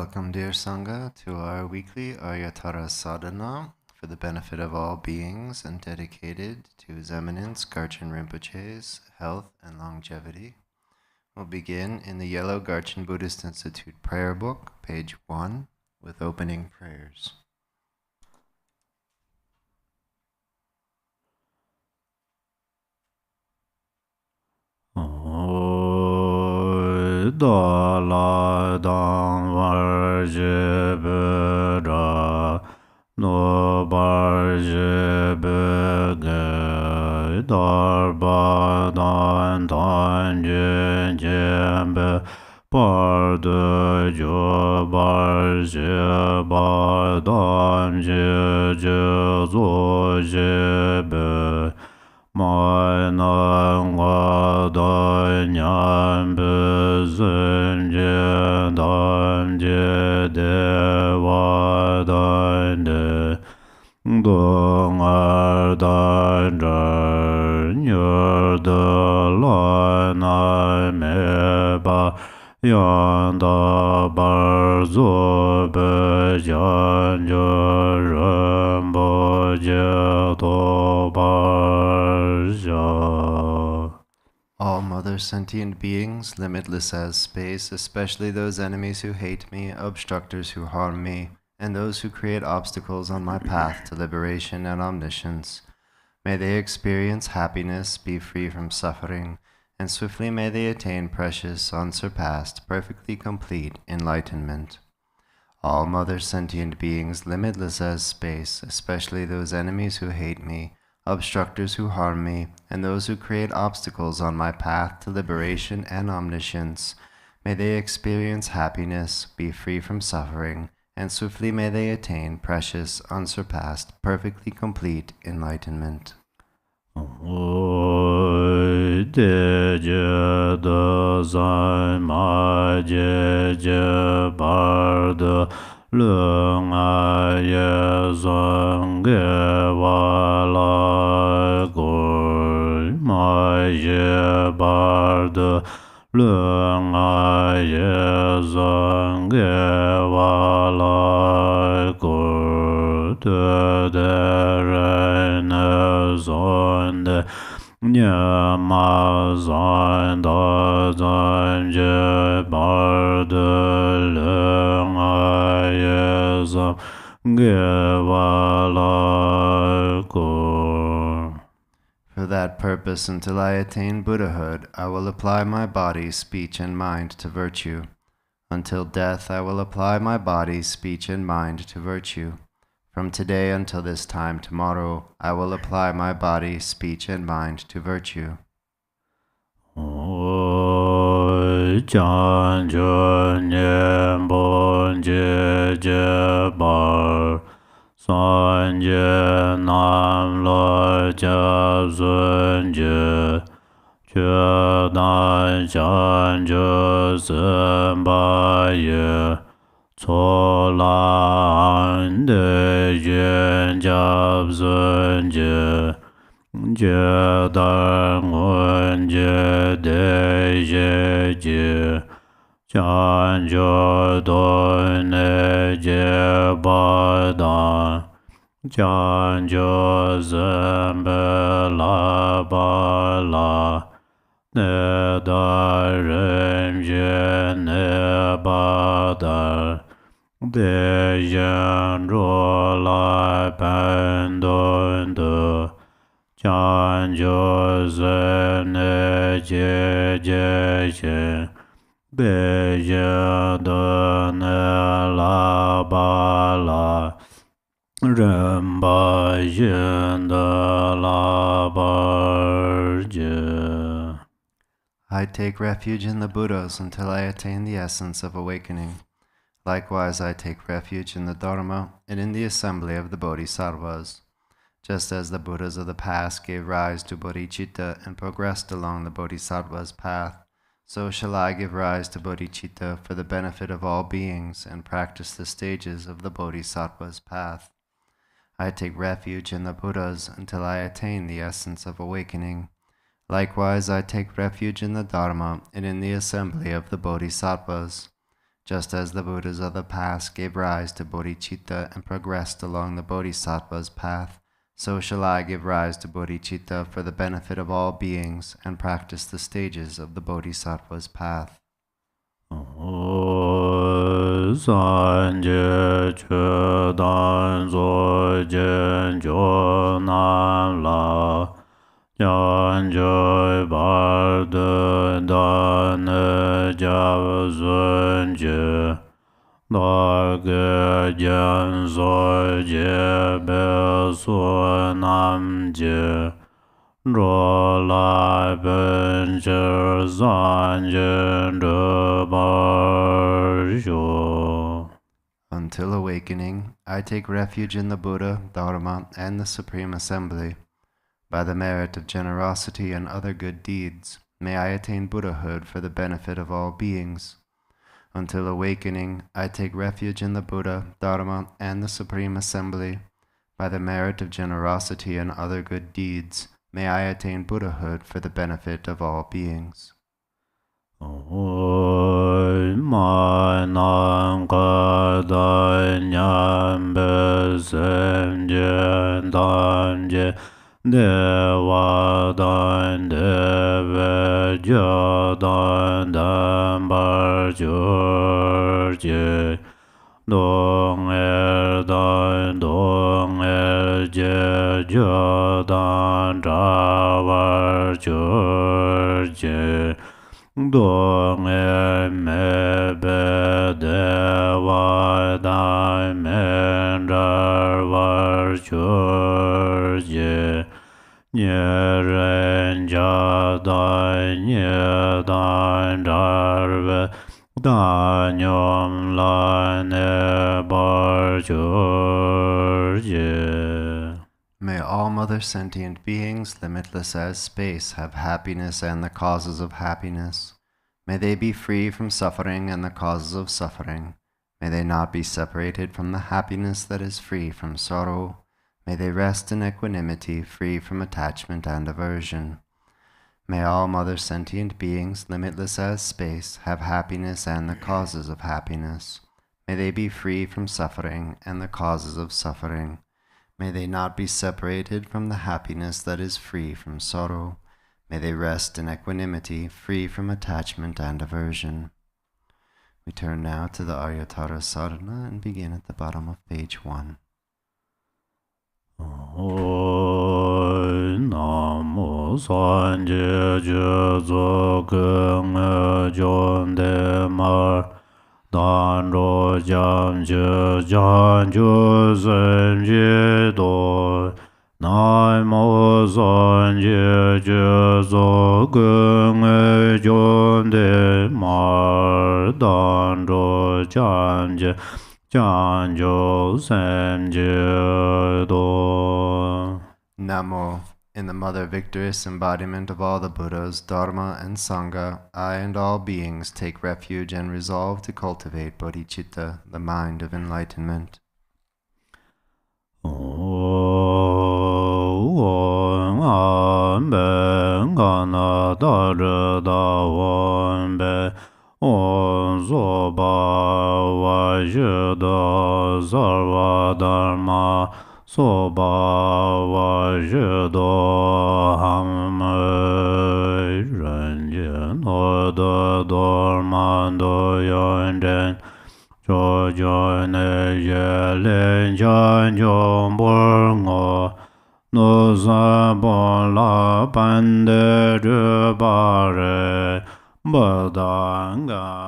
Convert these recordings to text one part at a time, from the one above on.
Welcome, dear Sangha, to our weekly Arya Tara Sadhana for the benefit of all beings and dedicated to His Eminence Garchen Rinpoche's health and longevity. We'll begin in the yellow Garchen Buddhist Institute prayer book, page 1, with opening prayers. Da la dang var je be ra no bar je be ge dar ba dan dan je je be par de jo bar je ba dan je zo je be mai nang wa da nyan be zhen je dan je de wa dan de dong er dan zhen yer de la na me ba yan da bar zo be jan je ren bo je to bar ja. All mother sentient beings, limitless as space, especially those enemies who hate me, obstructors who harm me, and those who create obstacles on my path to liberation and omniscience, may they experience happiness, be free from suffering, and swiftly may they attain precious, unsurpassed, perfectly complete enlightenment. All mother sentient beings, limitless as space, especially those enemies who hate me, obstructors who harm me, and those who create obstacles on my path to liberation and omniscience, may they experience happiness, be free from suffering, and swiftly may they attain precious, unsurpassed, perfectly complete enlightenment. De je de zai ma je bar de lung a ye zong ge wa la gor ma je bar de lung a ye zong ge wa la gor de re ne zon de nya ma zan da zan je bar de lung a ye zong ge wa la gor. For that purpose, until I attain Buddhahood, I will apply my body, speech, and mind to virtue. Until death, I will apply my body, speech, and mind to virtue. From today until this time tomorrow, I will apply my body, speech, and mind to virtue. Chan chun yen bon je bar san je nam lo cha sun je che dan chan je sen ba ye co la an de yen jab sun je je dar ngun je de je je chan jo do ne je ba dan chan jo zhen be la ba la ne da ren je ne ba da de yen ro la pan don de chan jo zhen ne je je be je de ne la ba la ren ba yin de la ba je. I take refuge in the Buddhas until I attain the essence of awakening. Likewise, I take refuge in the Dharma and in the assembly of the Bodhisattvas. Just as the Buddhas of the past gave rise to bodhichitta and progressed along the Bodhisattva's path, so shall I give rise to bodhichitta for the benefit of all beings and practice the stages of the Bodhisattva's path. I take refuge in the Buddhas until I attain the essence of awakening. Likewise, I take refuge in the Dharma and in the assembly of the Bodhisattvas. Just as the Buddhas of the past gave rise to bodhichitta and progressed along the bodhisattva's path, so shall I give rise to bodhicitta for the benefit of all beings and practice the stages of the bodhisattva's path. Sanje che dan zo jen jo nan la jan jo bar de dan jav zun je da ge jan zo je be so nam je ro la ben je zan jen de bar jo. Until awakening, I take refuge in the Buddha, Dharma, and the Supreme Assembly. By the merit of generosity and other good deeds, may I attain Buddhahood for the benefit of all beings. Until awakening, I take refuge in the Buddha, Dharma, and the Supreme Assembly. By the merit of generosity and other good deeds, may I attain Buddhahood for the benefit of all beings. Oi mai nan ka da nyam be sem je dan je de wa dan de ve ja dan bar jor je dong je ja dan da war jor je dong me be de wa da men dar war jor je nye ren ja da nye dan dar ve da nyom la ne bar jor je. May all mother sentient beings, limitless as space, have happiness and the causes of happiness. May they be free from suffering and the causes of suffering. May they not be separated from the happiness that is free from sorrow. May they rest in equanimity, free from attachment and aversion. May all mother sentient beings, limitless as space, have happiness and the causes of happiness. May they be free from suffering and the causes of suffering. May they not be separated from the happiness that is free from sorrow. May they rest in equanimity, free from attachment and aversion. We turn now to the Arya Tara Sadhana and begin at the bottom of page 1. Namo Sanje Je Zo Keng Jon De Mar Dan Ro Jam Je Jan Ju Sen Je Do Namo Sanje Je Zo Keng Jon De Mar Dan Ro Jam Je Janjo Samje Do. Namo. In the Mother Victorious embodiment of all the Buddhas, Dharma, and Sangha, I and all beings take refuge and resolve to cultivate bodhicitta, the mind of enlightenment. Om Soba Vajda Sarva Dharma Soba Vajda Ham Ranjan Oda Dormando Yanden Jojone Yelen Jan Jomborgo No Sabon La Pande Jubare Badanganza.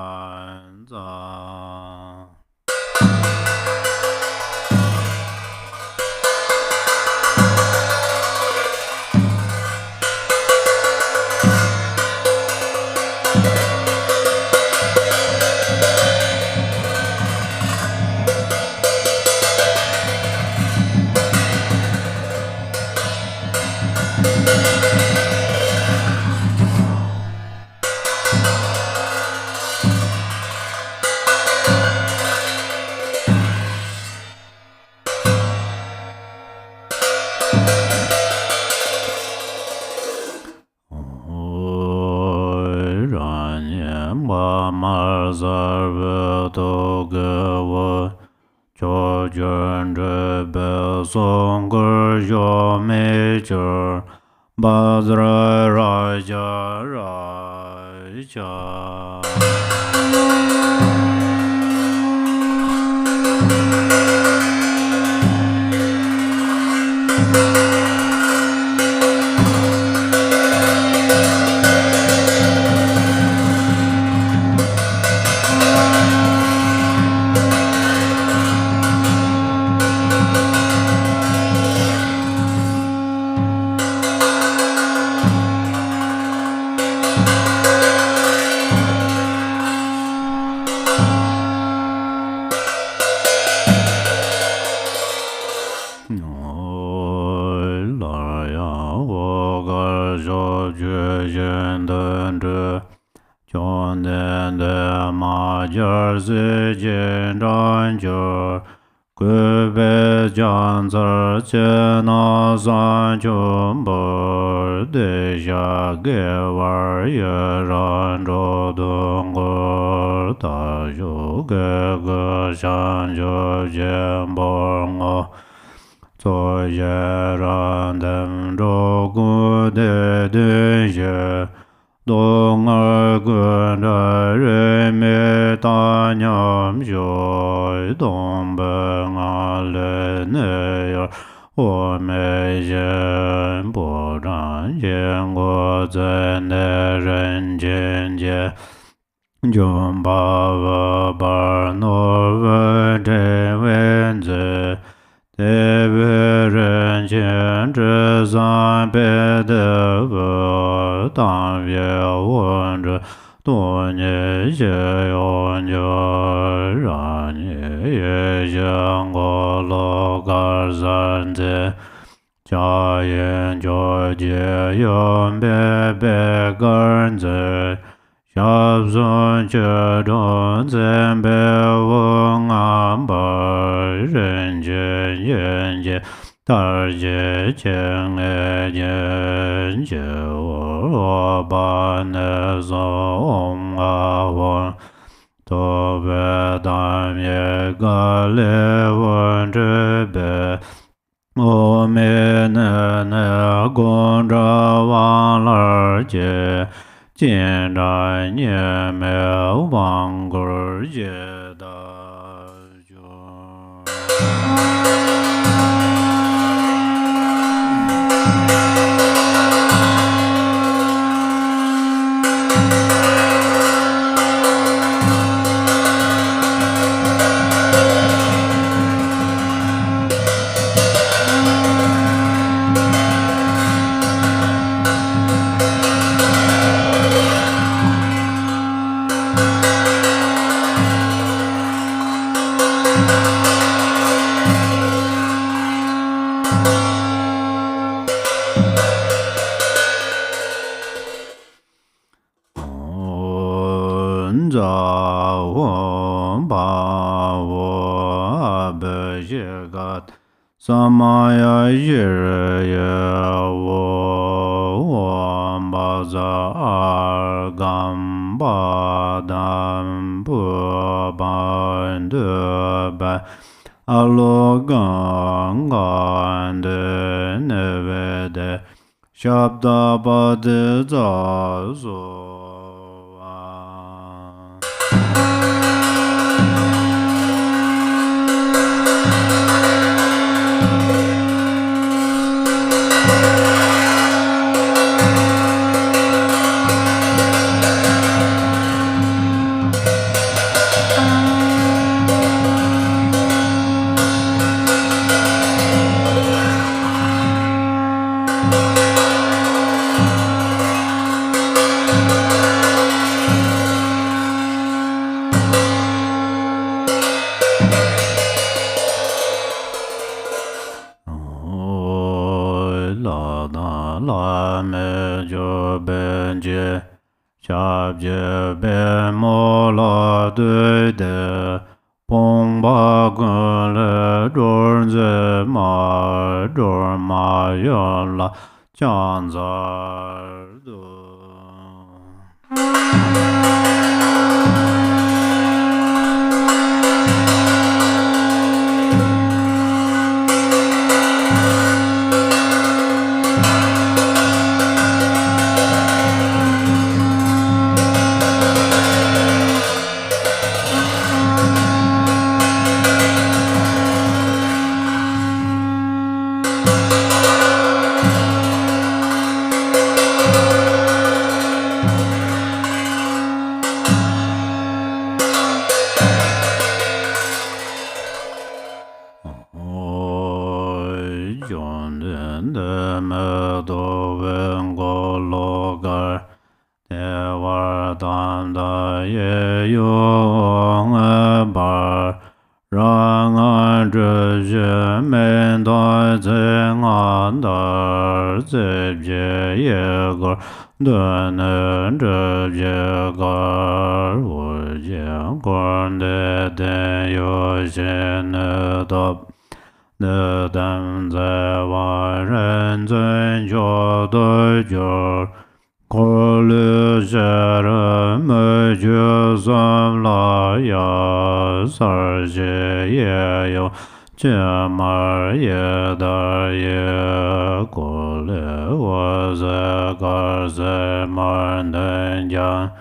to ge wo cho jön zhe be song ge yo me zhe ba zhe ra ja. Jundin de Medo Vengologar Devar Danda Ye Yong Bar Rang An Zhe Zhe Men Da Zeng An Dar Zhe Jie Ye Gar Dun Zhe Jie Gar Wu Jian Guan De Den Yu Xin Dab De Dan Zai Wan Ren Zhen Jiao De Jiao Ko Lu Zhe Re Me Ju Zam La Ya Sar Jie Ye Yo Jie Mar Ye Dar Ye Ko Le Wo Zhe Gar Zhe Mar Den Jian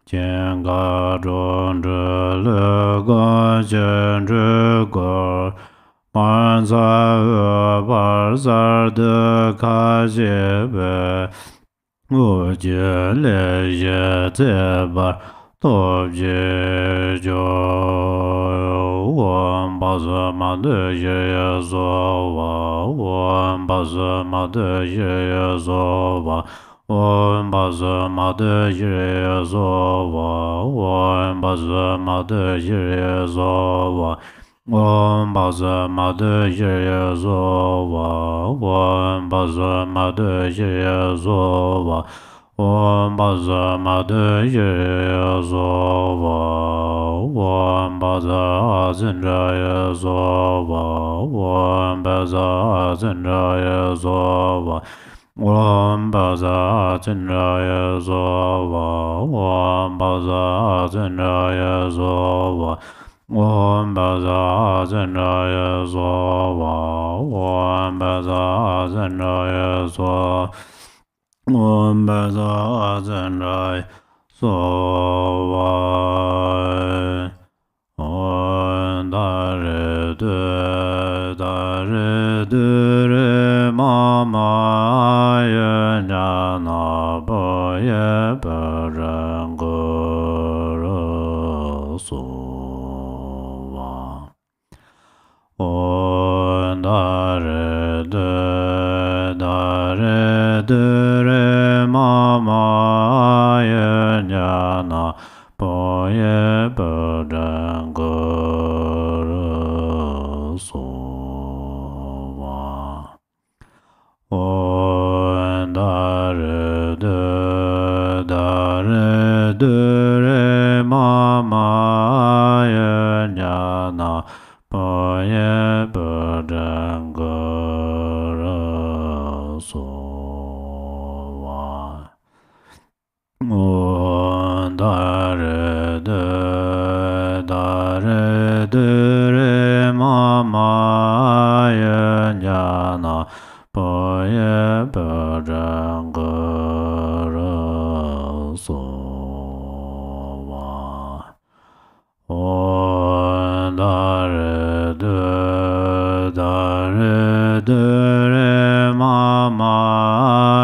Jian Ga Zhong Zhe Le Ga Jian Zhe Ga Ban Za E Bar Zar De Ka Jie Be Wu Jie Le Jie Zhe Bar Do Jie Jiao Wan Ba Zi Ma De Jie Ye Zo Wa Wan Ba Zi Ma De Jie Ye Zo Wa Wan Ba Zi Ma De Jie Ye Zo Wa Wan Ba Zi Ma De Jie Ye Zo Wa Wan Ba Zi Ma De Jie Ye Zo Wa Wan Ba Zi Ma De Jie Ye Zo Wa Wan Ba Zi Ma De Jie Ye Zo Wa Wan Ba Zi Zhen Zhe Ye Zo Wa Wan Ba Zi Zhen Zhe Ye Zo Wa Wan Ba Zi Zhen Zhe Ye Zo Wa Wan Ba Zi Zhen Zhe Ye Zo Wa Wan Ba Zi Zhen Zhe Ye Zo Wa Wan Ba Zi Zhen Zhe Ye Zo Wan Ba Zi Zhen Zhe Ye Zo Wa Wan Da Re De Re Ma Ye Nya Na Bo Ye Ba Ren Gu Ru Su Wa Wan Da Re De Re Ma Ye Nya Na Bo Ye Ba Ren Gu Ru Su Wa Wan Da Re De Re Ma Ye Nya Na Bo Ye Ba Ren Gu Ru Su Wa Wan Da Re De Re Ma Ye Nya Na Bo Ye Ba Ren Gu Ru Su Wa Wan Da Re De Re Ma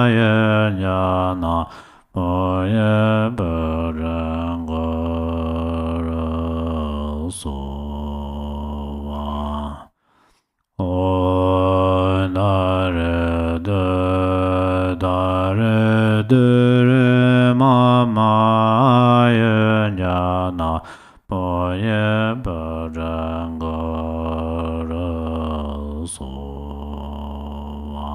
Ye Nya Na Bo Ye Ba Ren Gu Ru Su Wa Wan Da Re De Re Ma Ye Nya Na Bo Ye Ba Ren Gu Ru Su Wa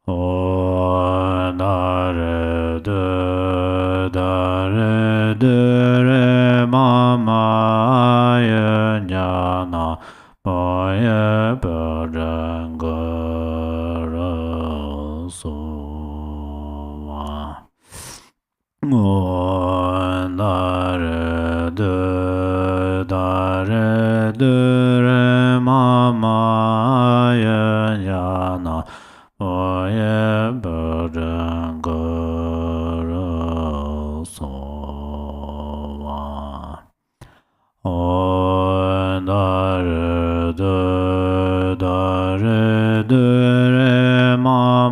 Wan Da Re De Re Ma Ye Nya Na Bo Ye Ba Ren Gu Ru Su Wa Wan Da Re De Re Ma Ye Nya Na Bo Ye Ba Ren Gu Ru Su Wa Wan Da Re De Re Ma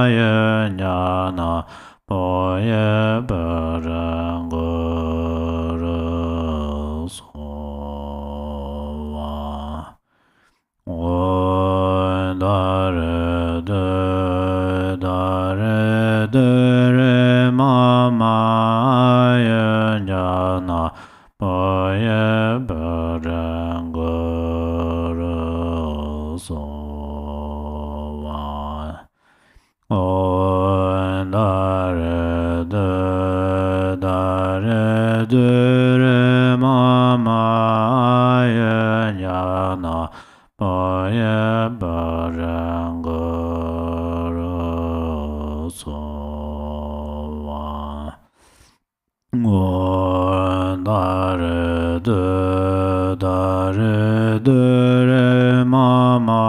Ye Nya Na Bo Ye Ba Ren Gu Ru Su Wa Wan jana paye barangaro sowa dare de re mama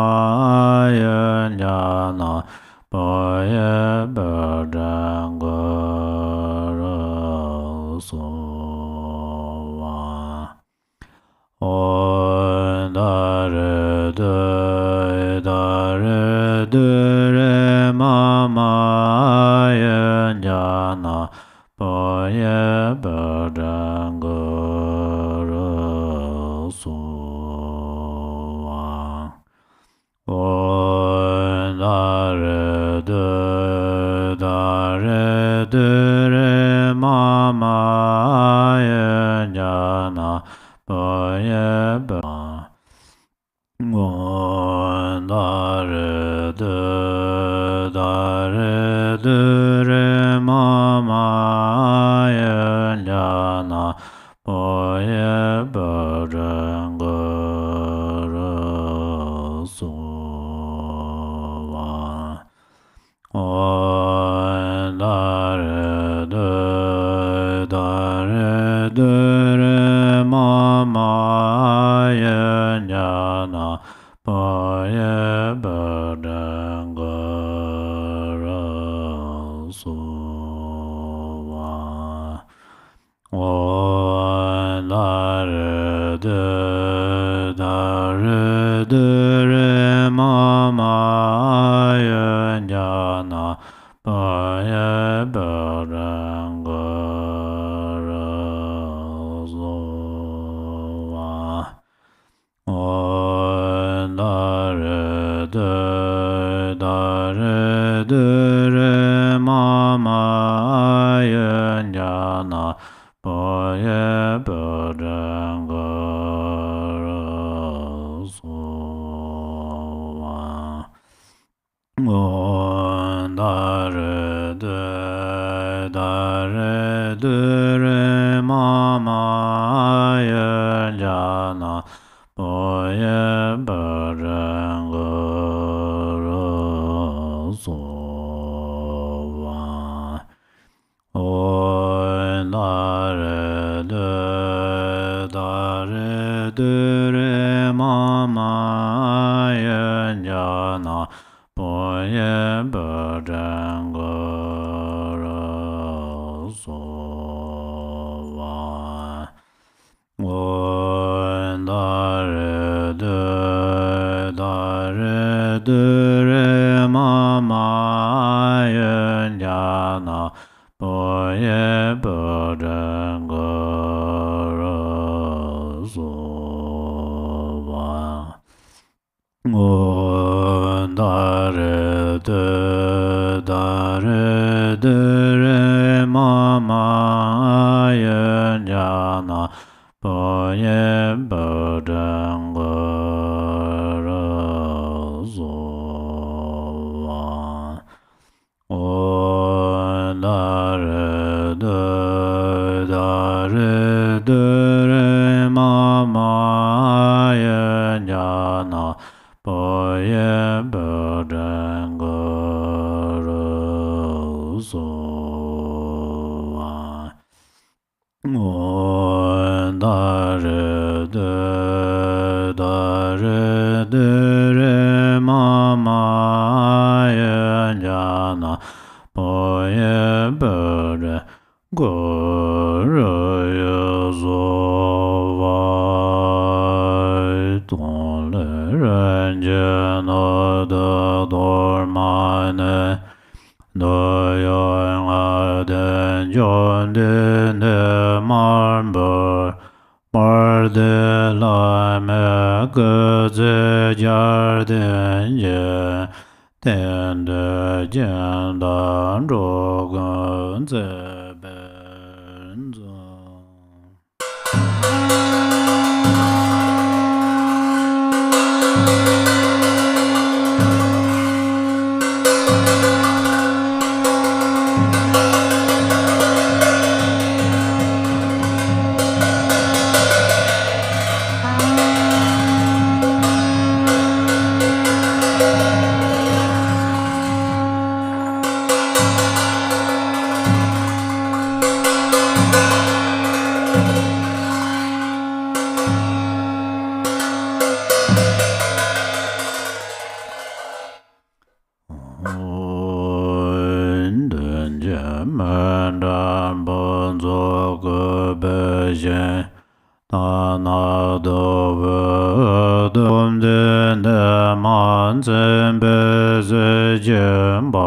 yen jana paye barangaro sowa dare de re mama yen jana paye barangaro sowa dare de re mama yen jana paye dare de re mama yen jana paye barangaro sowa dare de re mama yen jana paye barangaro sowa dare de re mama yen jana paye barangaro sowa dare de re mama yen jana paye barangaro sowa dare de re mama yen jana paye barangaro sowa dare de re mama yen jana paye barangaro sowa dare de re mama yen jana paye barangaro sowa dare de re mama yen jana paye barangaro sowa dare de re mama yen jana paye barangaro sowa dare de re mama yen jana paye barangaro sowa dans le règne de dormane doyon den jon de marmor mar de la me que jardin je ten de jan dan rogan ze benzo 见把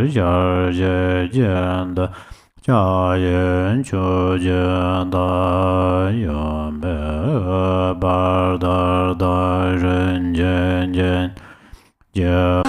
下界见的家言求见的愿别巴的人间见见。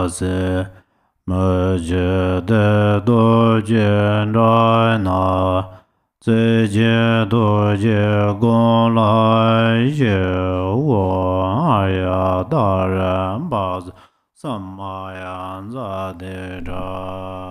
se me je de do je ra na zhe jie do jie gong lai jie wo Arya Tara ba samma yan za de ra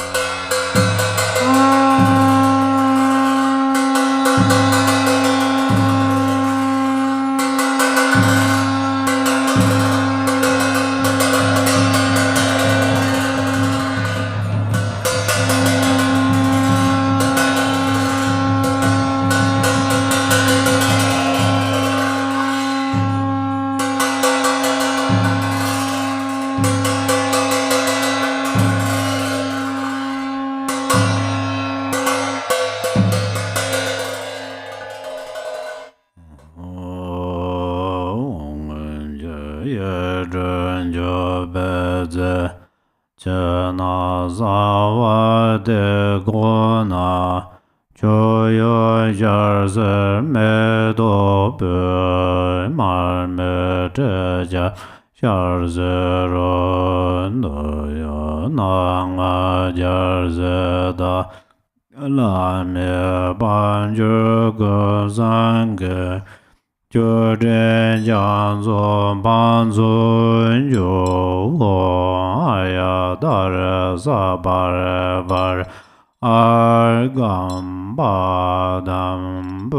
na za wa de go na cho yo jar se me do pe ma me zhe jia jar ze ro no yo na nga jar ze da la me ban ju ge zang ge就真将做帮助有我呀，大人撒巴人巴人二杠八当不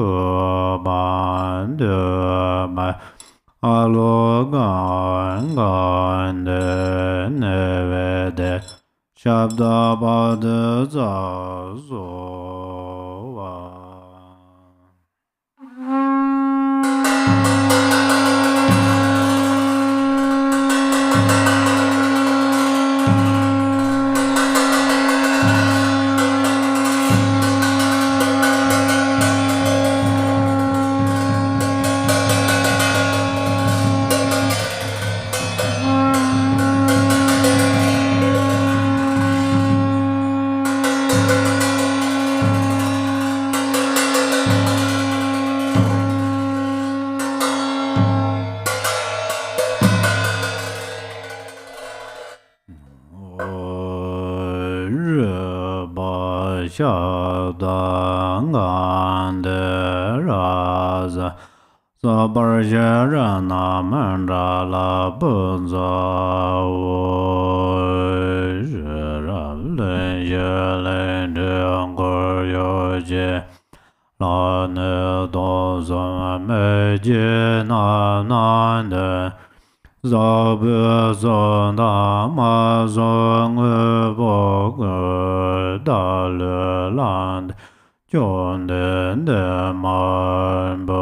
班的买阿罗杠杠的那位的，下达巴的早做啊。下当干的raz萨巴些人那们扎拉不扎我是让人些人这个有些那那都是没见那难的早不早那么早我不个大了land就能的满不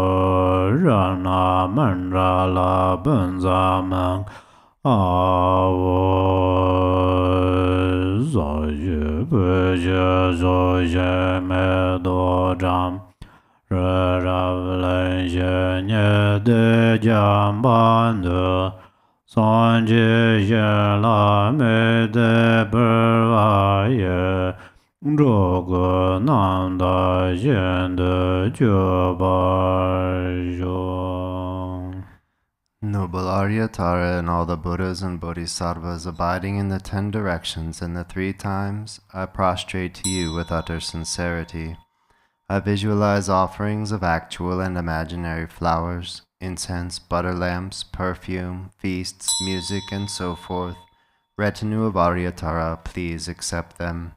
让那们让拉本咱们啊我早就不就早就没多长热让人些年的讲班的三界线拉美的不瓦也，这个难大现的就把说。 Noble Arya Tara and all the Buddhas and Bodhisattvas abiding in the 10 directions and the 3 times, I prostrate to you with utter sincerity. I visualize offerings of actual and imaginary flowers, incense, butter lamps, perfume, feasts, music, and so forth. Retinue of Arya Tara, please accept them.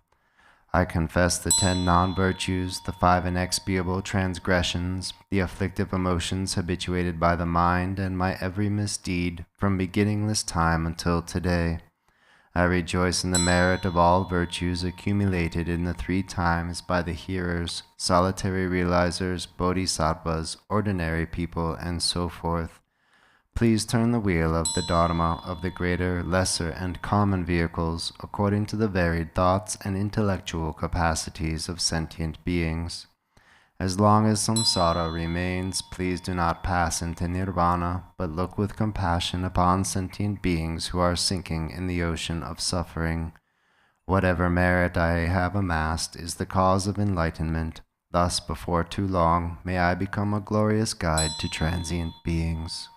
I confess the 10 non-virtues, the 5 inexpiable transgressions, the afflictive emotions habituated by the mind, and my every misdeed from beginningless time until today. I rejoice in the merit of all virtues accumulated in the 3 times by the hearers, solitary realizers, bodhisattvas, ordinary people, and so forth. Please turn the wheel of the Dharma of the greater, lesser, and common vehicles according to the varied thoughts and intellectual capacities of sentient beings. As long as samsara remains, please do not pass into nirvana, but look with compassion upon sentient beings who are sinking in the ocean of suffering. Whatever merit I have amassed is the cause of enlightenment. Thus, before too long, may I become a glorious guide to transient beings.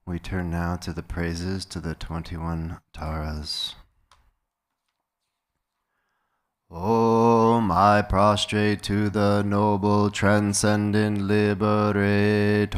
We turn now to the praises to the 21 Taras. I prostrate to the noble transcendent liberator.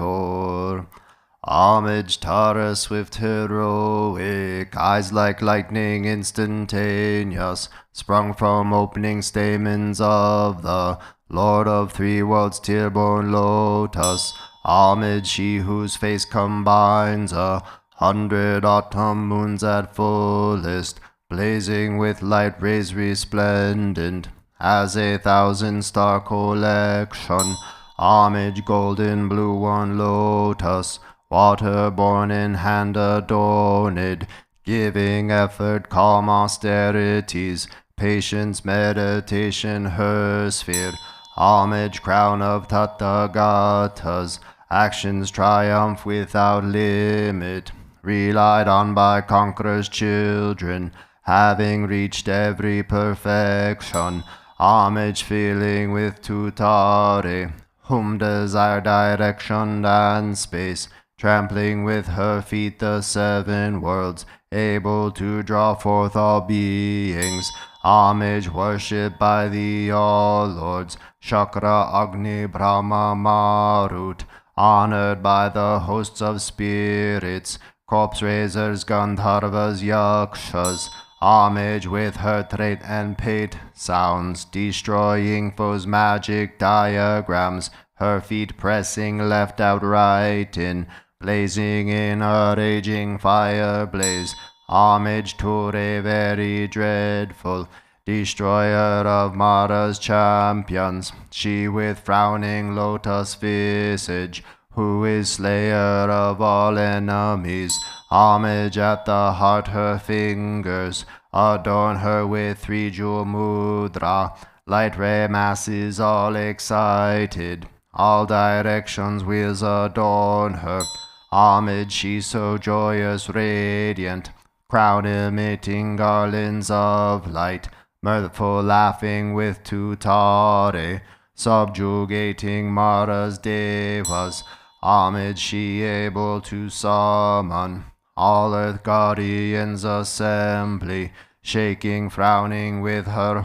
Homage, Tara, swift heroic, eyes like lightning instantaneous, sprung from opening stamens of the Lord of 3 worlds, tear-born lotus. Homage, she whose face combines 100 autumn moons at fullest, blazing with light rays resplendent as 1,000 star collection. Homage, golden blue one lotus, water-born in hand adorned, giving effort, calm austerities, patience, meditation, her sphere. Homage, crown of Tathagatas, actions triumph without limit, relied on by conquerors' children, having reached every perfection. Homage, feeling with tutare, whom desire direction and space, trampling with her feet the 7 worlds, able to draw forth all beings. Homage, worshipped by the all-lords, Shakra, Agni, Brahma, Marut, honored by the hosts of spirits, corpse raisers, Gandharvas, Yakshas. Homage with her trait and pate sounds, destroying foes' magic diagrams, her feet pressing left out right in, blazing in a raging fire blaze. Homage to a very dreadful, destroyer of Mara's champions, she with frowning lotus visage, who is slayer of all enemies. Homage at the heart, her fingers adorn her with 3 jewel mudra, light ray masses all excited, all directions wheels adorn her. Homage, she so joyous, radiant, crown emitting garlands of light, mirthful, laughing with tutare, subjugating Mara's devas. Homage, she able to summon all earth guardians assembly, shaking, frowning with her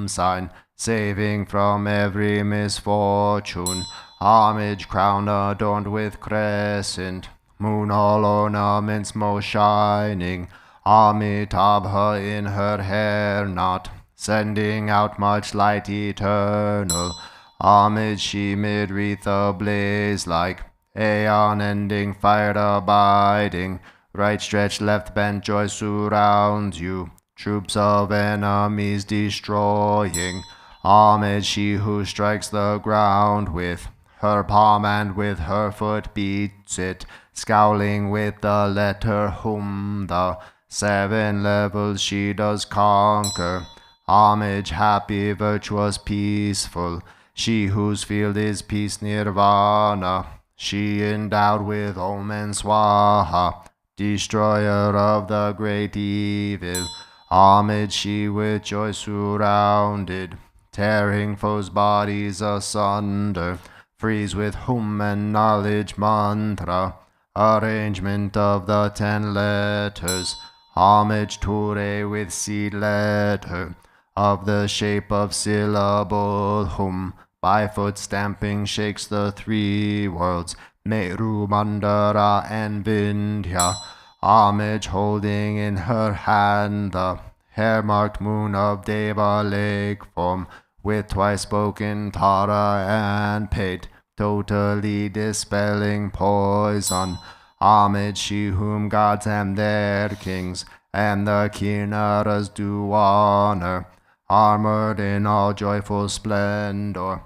sign, saving from every misfortune. Homage, crown adorned with crescent, moon all ornaments most shining, Amitabha in her hair knot, sending out much light eternal. Amid she mid-wreath ablaze like aeon ending, fire abiding. Right stretched, left bent, joy surrounds you. Troops of enemies destroying. Amid she who strikes the ground with her palm and with her foot beats it, scowling with the letter whom the 7 levels she does conquer. Homage, happy, virtuous, peaceful, she whose field is peace nirvana, she endowed with Om and Swaha, destroyer of the great evil. Homage, she with joy surrounded, tearing foes' bodies asunder, freeze with hum and knowledge mantra, arrangement of the 10 letters. Homage, Ture with seed letter, of the shape of syllable hum, by foot stamping shakes the 3 worlds, Meru, Mandara, and Vindhya. Homage, holding in her hand the hair-marked moon of Deva lake form, with twice spoken Tara and Pate, totally dispelling poison. Homage, she whom gods and their kings and the Kinnaras do honor, armored in all joyful splendor.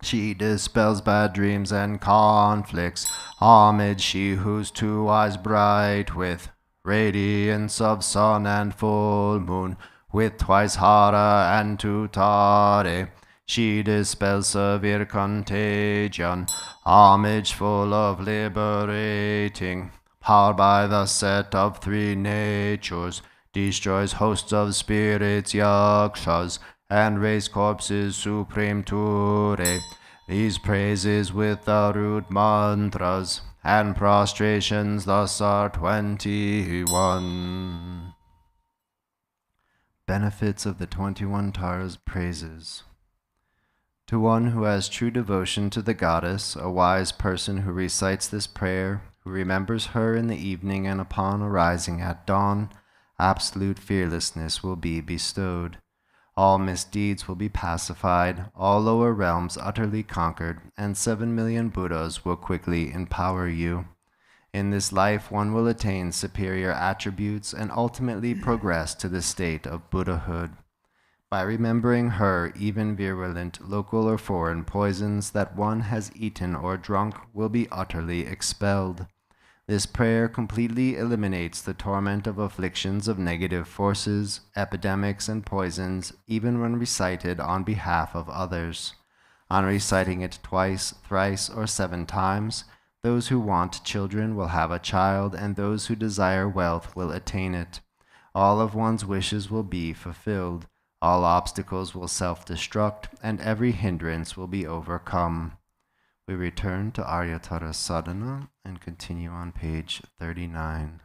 She dispels bad dreams and conflicts. Homage, she whose 2 eyes bright with radiance of sun and full moon, with twice Hara and 2 Tare. She dispels severe contagion. Homage full of liberating power by the set of 3 natures, destroys hosts of spirits, yakshas, and raise corpses supreme Ture. These praises with the root mantras and prostrations thus are 21. Benefits of the 21 Taras' praises. To one who has true devotion to the goddess, a wise person who recites this prayer, who remembers her in the evening and upon arising at dawn, absolute fearlessness will be bestowed. All misdeeds will be pacified, all lower realms utterly conquered, and 7 million Buddhas will quickly empower you. In this life, one will attain superior attributes and ultimately progress to the state of Buddhahood. By remembering her, even virulent, local or foreign poisons that one has eaten or drunk will be utterly expelled. This prayer completely eliminates the torment of afflictions of negative forces, epidemics, and poisons, even when recited on behalf of others. On reciting it twice, thrice, or 7 times, those who want children will have a child, and those who desire wealth will attain it. All of one's wishes will be fulfilled. All obstacles will self-destruct, and every hindrance will be overcome. We return to Arya Tara Sadhana and continue on page 39.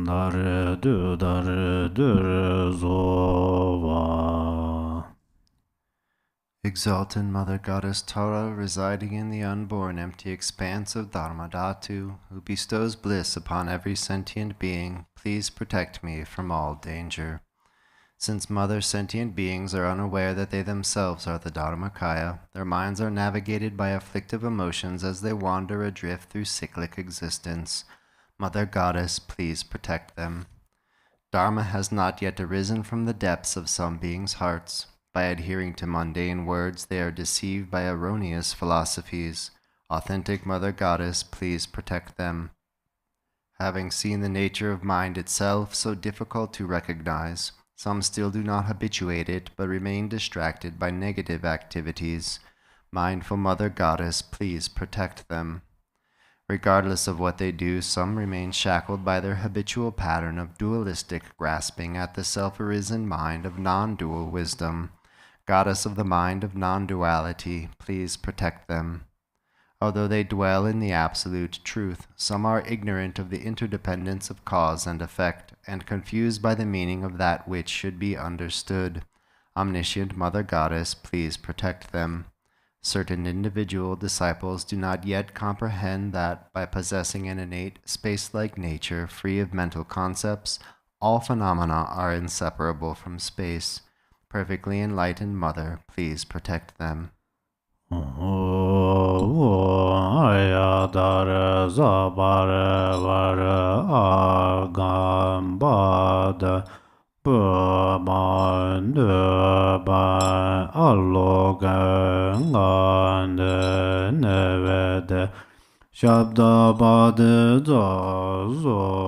dare du zova. Exalted Mother Goddess Tara, residing in the unborn empty expanse of Dharmadhatu, who bestows bliss upon every sentient being, please protect me from all danger. Since mother sentient beings are unaware that they themselves are the Dharmakaya, their minds are navigated by afflictive emotions as they wander adrift through cyclic existence. Mother Goddess, please protect them. Dharma has not yet arisen from the depths of some beings' hearts. By adhering to mundane words, they are deceived by erroneous philosophies. Authentic Mother Goddess, please protect them. Having seen the nature of mind itself so difficult to recognize, some still do not habituate it, but remain distracted by negative activities. Mindful Mother Goddess, please protect them. Regardless of what they do, some remain shackled by their habitual pattern of dualistic grasping at the self-arisen mind of non-dual wisdom. Goddess of the mind of non-duality, please protect them. Although they dwell in the absolute truth, some are ignorant of the interdependence of cause and effect, and confused by the meaning of that which should be understood. Omniscient Mother Goddess, please protect them. Certain individual disciples do not yet comprehend that, by possessing an innate space-like nature free of mental concepts, all phenomena are inseparable from space. Perfectly enlightened Mother, please protect them. Arya Tara Zabara Vara Agambada Bamandaba Aloganganda Nevede Shabdabade Zazoa.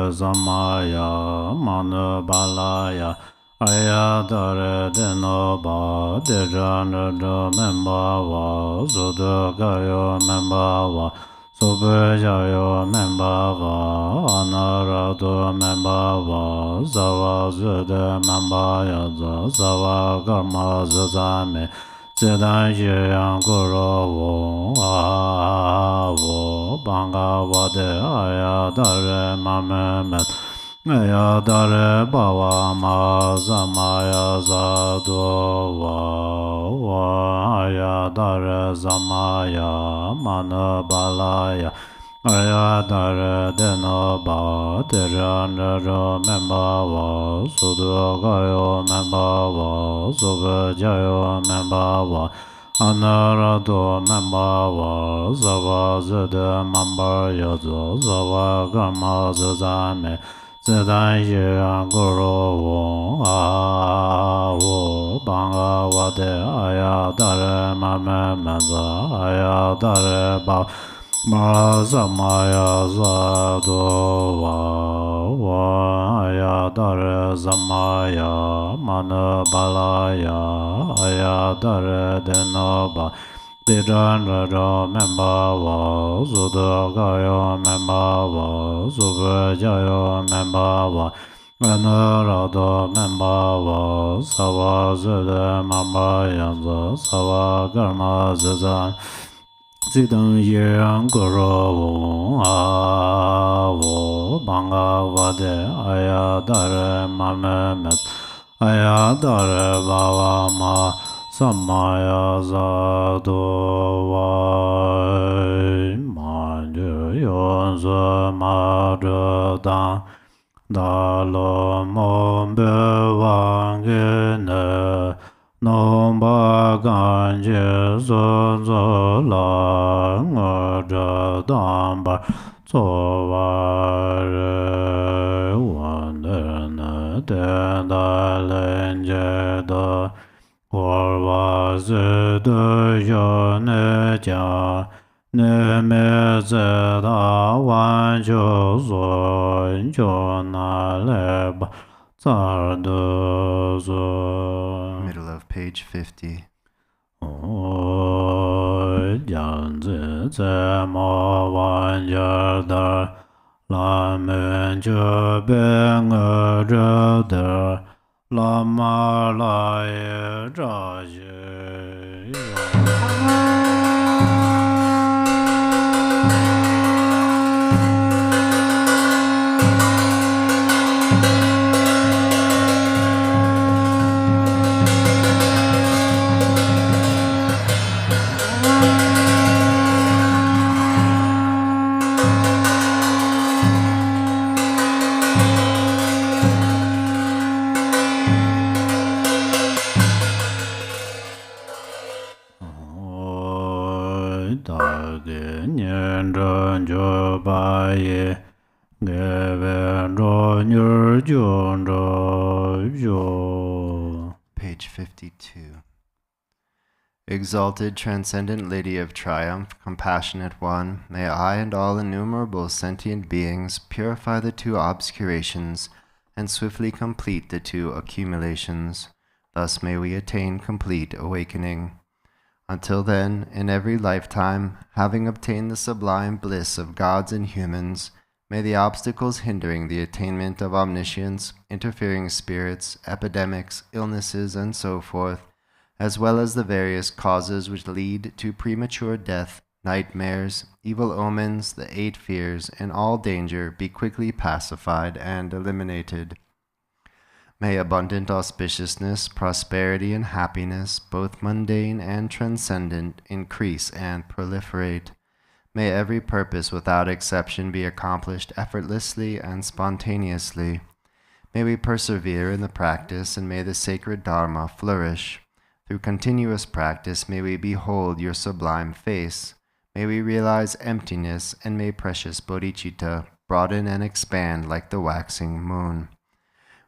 Samaya Manubalaya Arya Tara Denoba Dejana Membawa Sudagayo Membawa Subejayo Membawa Anarado Membawa Zava Zude Membaya Zava Karma Zazame Zedan Shiyang Kuro Wo Banga Wade Aya Dare Mamemet Aya Dare Bawa Ma Zamaya Zado Aya Dare Zamaya Manabalaya Arya Tara Denoba Dejanero Membawa Sudogayo Membawa Subejayo Membawa Anarado Membawa Zava Zede Mambaya Zava Karma Zazame Zedan Shiyang Kuro Wo Banga Wade Aya Dare Mame Meza Aya Dare Ba Samaya Zado Aya Dare Zamaya Mana Balaya Aya Dare Denoba Bijan Raja Membawa Sudagaya Membawa Subhajaya Membawa Anurada Membawa Sawa Zede Mambayanza Sawa Karma Zizan Zidang Yang Guru Avo Bangavade Ayadare Mamemet Ayadare Bhavama Samaya Zado Vai Manju Yonza Madhudan Dalo Mombe Wangene Nomba Ganje Zozola Ngoja Damba Sovare Wandene Tenda Lenje Da Korva Zede Yone Jia Neme Zeda Wanjo Zon Jona Leba Middle of page 50. Janzi Zema Wanjada Lamen Jebeng Jada Lama Laye Jaje Page 52. Exalted, transcendent Lady of Triumph, compassionate one, may I and all innumerable sentient beings purify the two obscurations and swiftly complete the two accumulations. Thus may we attain complete awakening. Until then, in every lifetime, having obtained the sublime bliss of gods and humans, may the obstacles hindering the attainment of omniscience, interfering spirits, epidemics, illnesses, and so forth, as well as the various causes which lead to premature death, nightmares, evil omens, the 8 fears, and all danger be quickly pacified and eliminated. May abundant auspiciousness, prosperity, and happiness, both mundane and transcendent, increase and proliferate. May every purpose without exception be accomplished effortlessly and spontaneously. May we persevere in the practice, and may the sacred Dharma flourish. Through continuous practice may we behold your sublime face. May we realize emptiness, and may precious bodhichitta broaden and expand like the waxing moon.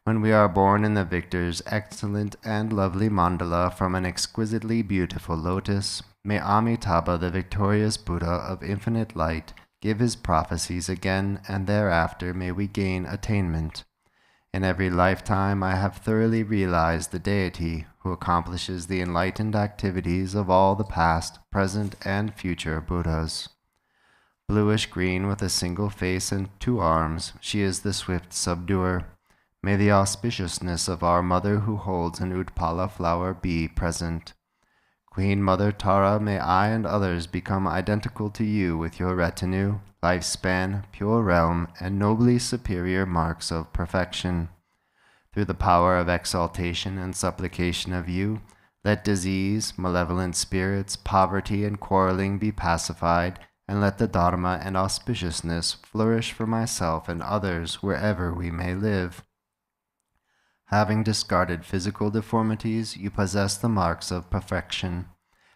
When we are born in the victor's excellent and lovely mandala from an exquisitely beautiful lotus, may Amitabha, the victorious Buddha of infinite light, give his prophecies again, and thereafter may we gain attainment. In every lifetime I have thoroughly realized the deity who accomplishes the enlightened activities of all the past, present, and future Buddhas. Bluish-green with a single face and 2 arms, she is the swift subduer. May the auspiciousness of our mother who holds an Utpala flower be present. Queen Mother Tara, may I and others become identical to you with your retinue, lifespan, pure realm, and nobly superior marks of perfection. Through the power of exaltation and supplication of you, let disease, malevolent spirits, poverty, and quarreling be pacified, and let the Dharma and auspiciousness flourish for myself and others wherever we may live. Having discarded physical deformities, you possess the marks of perfection.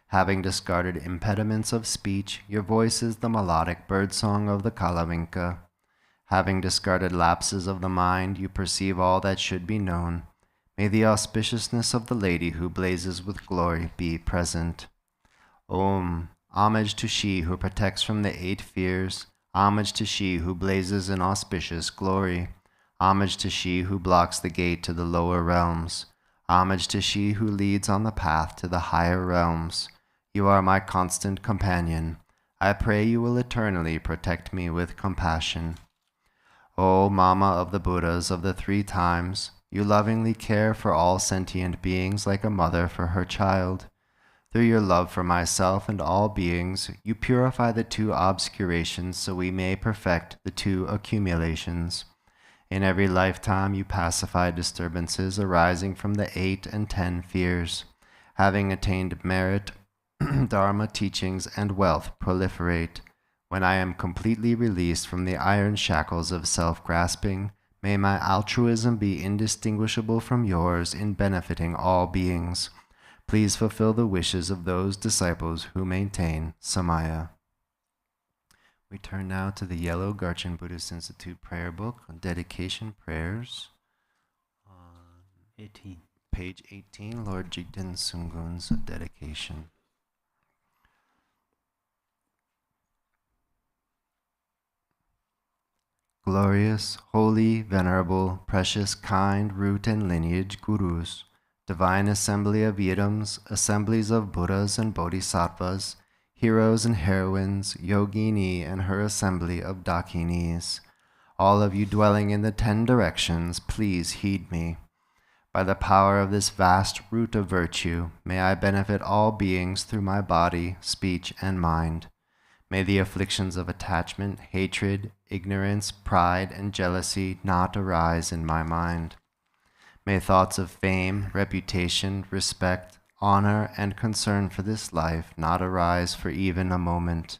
Having discarded impediments of speech, your voice is the melodic birdsong of the Kalavinka. Having discarded lapses of the mind, you perceive all that should be known. May the auspiciousness of the lady who blazes with glory be present. Om. Homage to she who protects from the 8 fears. Homage to she who blazes in auspicious glory. Homage to she who blocks the gate to the lower realms. Homage to she who leads on the path to the higher realms. You are my constant companion. I pray you will eternally protect me with compassion. O Mama of the Buddhas of the 3 times, you lovingly care for all sentient beings like a mother for her child. Through your love for myself and all beings, you purify the 2 obscurations so we may perfect the 2 accumulations. In every lifetime you pacify disturbances arising from the 8 and 10 fears. Having attained merit, Dharma teachings and wealth proliferate. When I am completely released from the iron shackles of self-grasping, may my altruism be indistinguishable from yours in benefiting all beings. Please fulfill the wishes of those disciples who maintain Samaya. We turn now to the yellow Garchen Buddhist Institute prayer book on dedication prayers. 18. Page 18, Lord Jigten Sungun's dedication. Glorious, holy, venerable, precious, kind, root and lineage gurus, divine assembly of Yidams, assemblies of Buddhas and Bodhisattvas, heroes and heroines, Yogini and her assembly of Dakinis, all of you dwelling in the 10 directions, please heed me. By the power of this vast root of virtue, may I benefit all beings through my body, speech, and mind. May the afflictions of attachment, hatred, ignorance, pride, and jealousy not arise in my mind. May thoughts of fame, reputation, respect, honor, and concern for this life not arise for even a moment.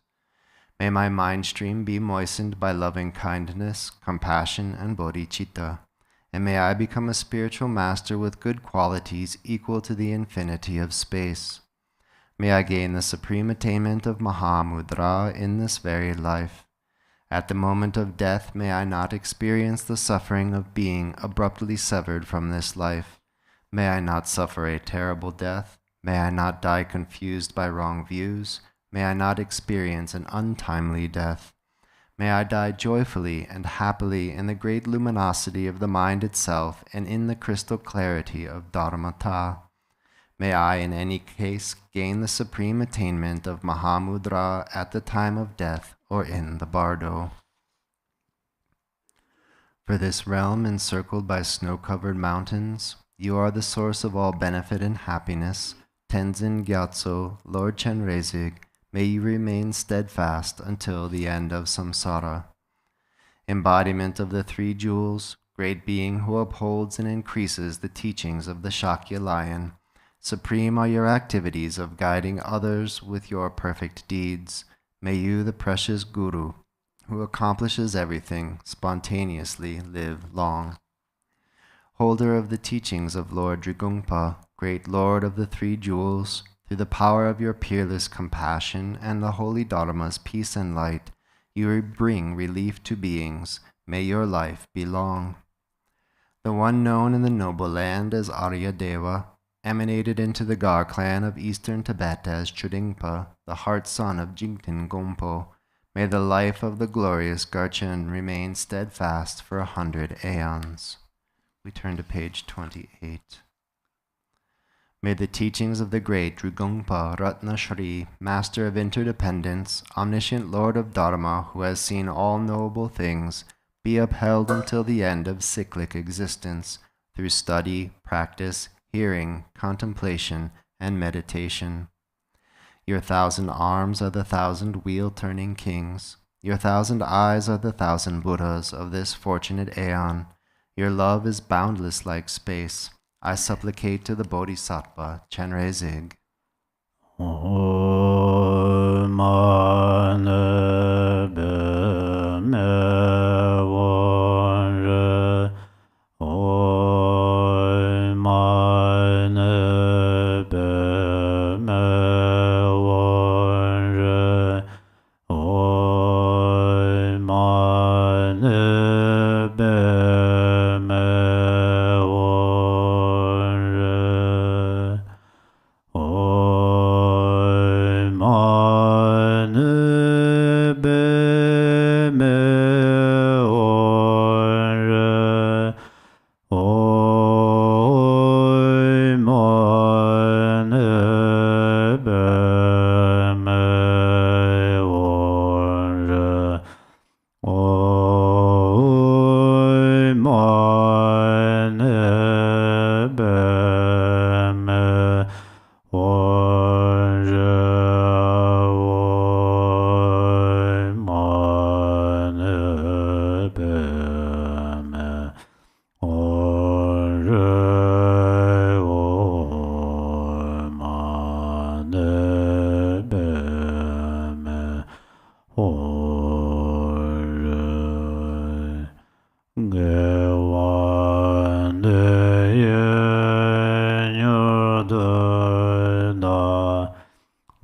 May my mind stream be moistened by loving kindness, compassion, and bodhichitta, and may I become a spiritual master with good qualities equal to the infinity of space. May I gain the supreme attainment of Mahamudra in this very life. At the moment of death, may I not experience the suffering of being abruptly severed from this life. May I not suffer a terrible death. May I not die confused by wrong views. May I not experience an untimely death. May I die joyfully and happily in the great luminosity of the mind itself and in the crystal clarity of Dharmata. May I, in any case, gain the supreme attainment of Mahamudra at the time of death or in the bardo. For this realm encircled by snow-covered mountains, you are the source of all benefit and happiness. Tenzin Gyatso, Lord Chenrezig, may you remain steadfast until the end of samsara. Embodiment of the 3 jewels, great being who upholds and increases the teachings of the Shakya lion, supreme are your activities of guiding others with your perfect deeds. May you, the precious Guru, who accomplishes everything, spontaneously live long. Holder of the teachings of Lord Drigungpa, great Lord of the 3 jewels, through the power of your peerless compassion and the holy Dharma's peace and light, you bring relief to beings. May your life be long. The one known in the noble land as Arya Tara, emanated into the Gar clan of eastern Tibet as Chudingpa, the heart son of Jigten Gompo. May the life of the glorious Garchen remain steadfast for 100 aeons. We turn to page 28. May the teachings of the great Drigungpa Ratna Shri, Master of Interdependence, omniscient Lord of Dharma, who has seen all knowable things, be upheld until the end of cyclic existence, through study, practice, hearing, contemplation, and meditation. Your 1,000 arms are the 1,000 wheel-turning kings. Your 1,000 eyes are the 1,000 Buddhas of this fortunate aeon. Your love is boundless like space. I supplicate to the Bodhisattva, Chenrezig.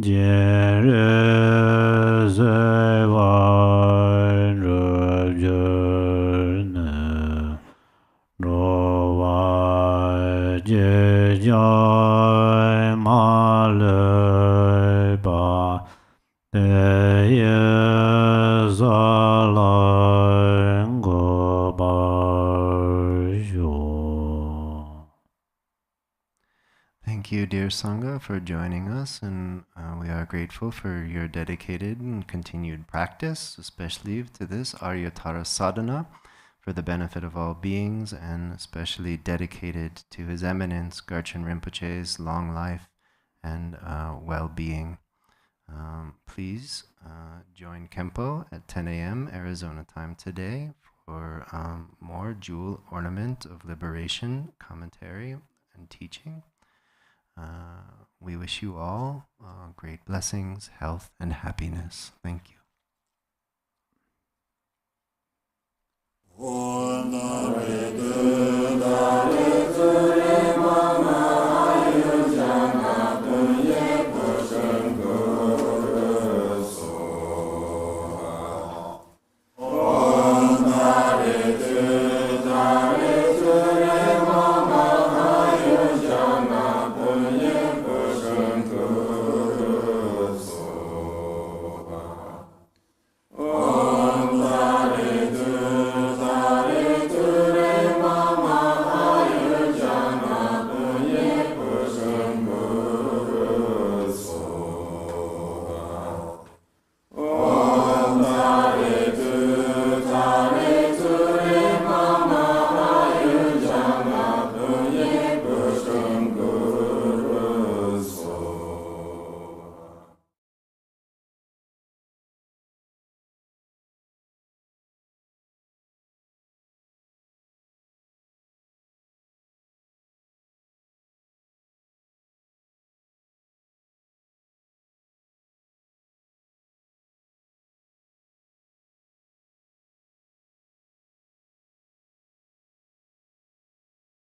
Jin Ri Se Wan Ru Jun Ne Ro Wa Ji Jai Ma Le Ba De Ye Za La Ngo Ba Zhu. Thank you, dear Sangha, for joining us, and we are grateful for your dedicated and continued practice, especially to this Arya Tara Sadhana, for the benefit of all beings, and especially dedicated to His Eminence Garchen Rinpoche's long life and well-being. Please join Khenpo at 10 a.m. Arizona time today for more Jewel Ornament of Liberation commentary and teaching. We wish you all great blessings, health, and happiness. Thank you.